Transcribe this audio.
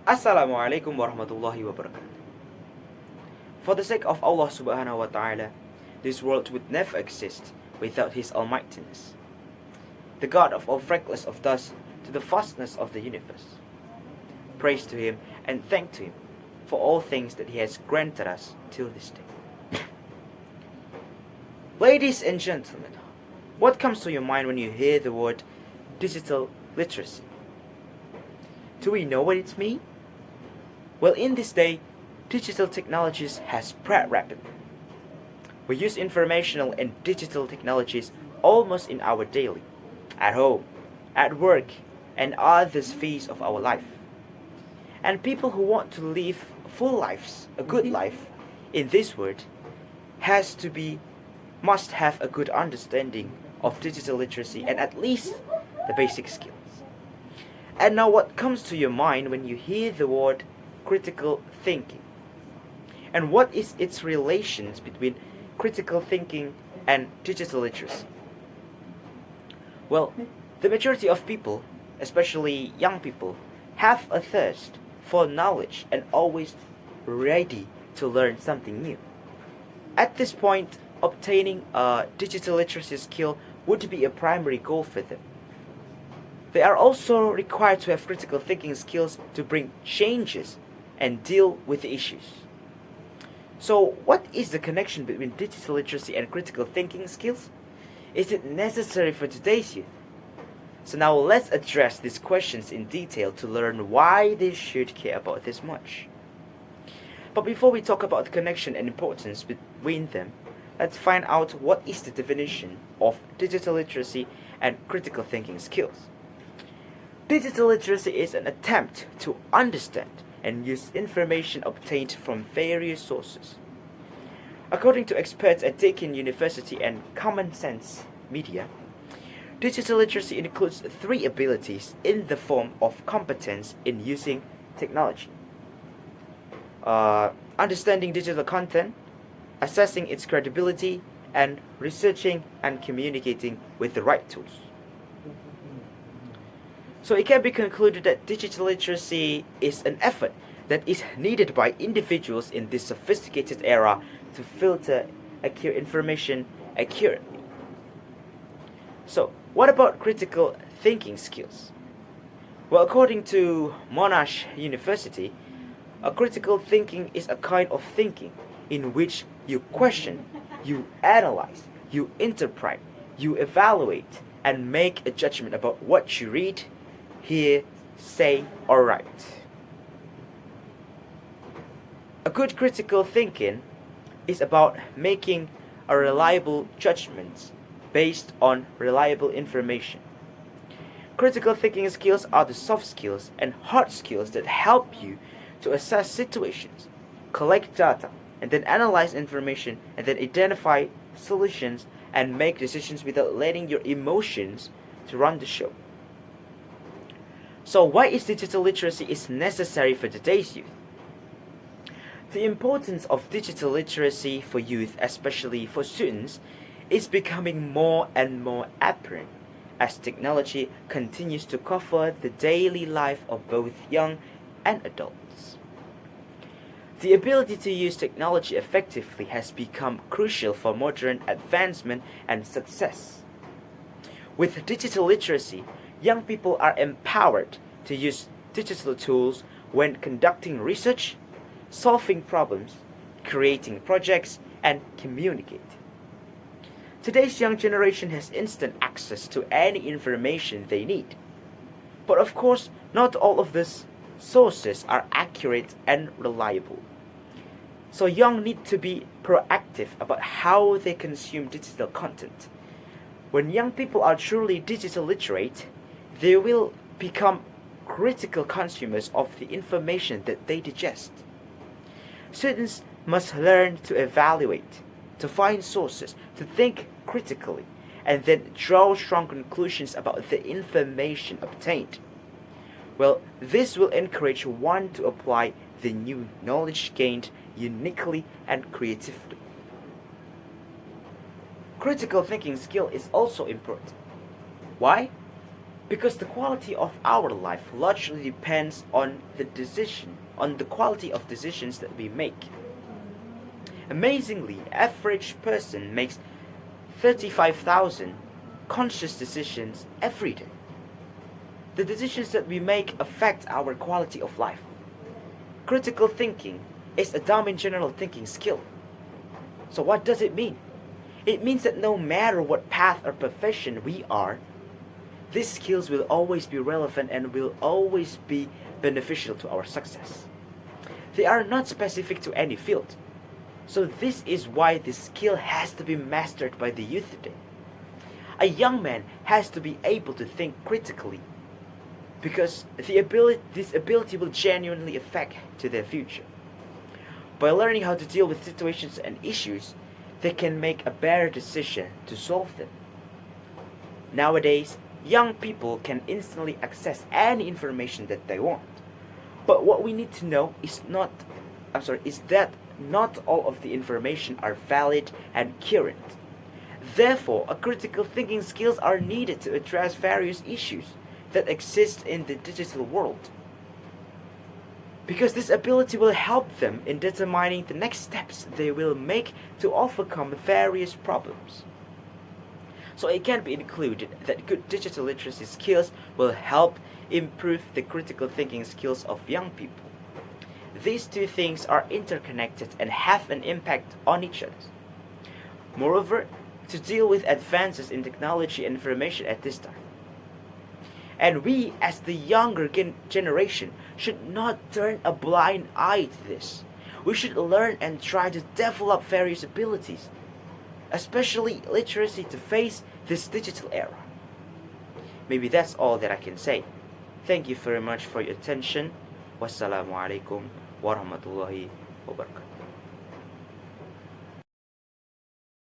Assalamualaikum warahmatullahi wabarakatuh. For the sake of Allah subhanahu wa ta'ala, this world would never exist without His almightiness, the God of all freckles of dust to the vastness of the universe. Praise to Him and thank to Him for all things that He has granted us till this day. Ladies and gentlemen, what comes to your mind when you hear the word digital literacy? Do we know what it means? Well, in this day, digital technologies has spread rapidly. We use informational and digital technologies almost in our daily, at home, at work, and other spheres of our life. And people who want to live full lives, a good life, in this world, must have a good understanding of digital literacy and at least the basic skills. And now what comes to your mind when you hear the word critical thinking? And what is its relations between critical thinking and digital literacy? Well, the majority of people, especially young people, have a thirst for knowledge and always ready to learn something new. At this point, obtaining a digital literacy skill would be a primary goal for them. They are also required to have critical thinking skills to bring changes and deal with the issues. So, what is the connection between digital literacy and critical thinking skills? Is it necessary for today's youth? So now let's address these questions in detail to learn why they should care about this much. But before we talk about the connection and importance between them, let's find out what is the definition of digital literacy and critical thinking skills. Digital literacy is an attempt to understand and use information obtained from various sources. According to experts at Deakin University and Common Sense Media, digital literacy includes three abilities in the form of competence in using technology. Understanding digital content, assessing its credibility, and researching and communicating with the right tools. So it can be concluded that digital literacy is an effort that is needed by individuals in this sophisticated era to filter accurate information accurately. So, what about critical thinking skills? Well, according to Monash University, a critical thinking is a kind of thinking in which you question, you analyze, you interpret, you evaluate, and make a judgment about what you read, hear, say, or write. A good critical thinking is about making a reliable judgment based on reliable information. Critical thinking skills are the soft skills and hard skills that help you to assess situations, collect data, and then analyze information and then identify solutions and make decisions without letting your emotions to run the show. So why is digital literacy is necessary for today's youth? The importance of digital literacy for youth, especially for students, is becoming more and more apparent as technology continues to cover the daily life of both young and adults. The ability to use technology effectively has become crucial for modern advancement and success. With digital literacy, young people are empowered to use digital tools when conducting research, solving problems, creating projects, and communicating. Today's young generation has instant access to any information they need. But of course, not all of these sources are accurate and reliable. So young need to be proactive about how they consume digital content. When young people are truly digital literate, they will become critical consumers of the information that they digest. Students must learn to evaluate, to find sources, to think critically, and then draw strong conclusions about the information obtained. Well, this will encourage one to apply the new knowledge gained uniquely and creatively. Critical thinking skill is also important. Why? Because the quality of our life largely depends on the quality of decisions that we make. Amazingly, average person makes 35,000 conscious decisions every day. The decisions that we make affect our quality of life. Critical thinking is a dumb in general thinking skill. So what does it mean? It means that no matter what path or profession we are, these skills will always be relevant and will always be beneficial to our success. They are not specific to any field. So this is why this skill has to be mastered by the youth today. A young man has to be able to think critically because this ability will genuinely affect to their future. By learning how to deal with situations and issues, they can make a better decision to solve them. Nowadays, young people can instantly access any information that they want. But what we need to know is that not all of the information are valid and current. Therefore, a critical thinking skills are needed to address various issues that exist in the digital world. Because this ability will help them in determining the next steps they will make to overcome various problems. So it can be included that good digital literacy skills will help improve the critical thinking skills of young people. These two things are interconnected and have an impact on each other. Moreover, to deal with advances in technology and information at this time. And we, as the younger generation, should not turn a blind eye to this. We should learn and try to develop various abilities, especially literacy, to face this digital era. Maybe that's all that I can say. Thank you very much for your attention. Wassalamualaikum warahmatullahi wabarakatuh.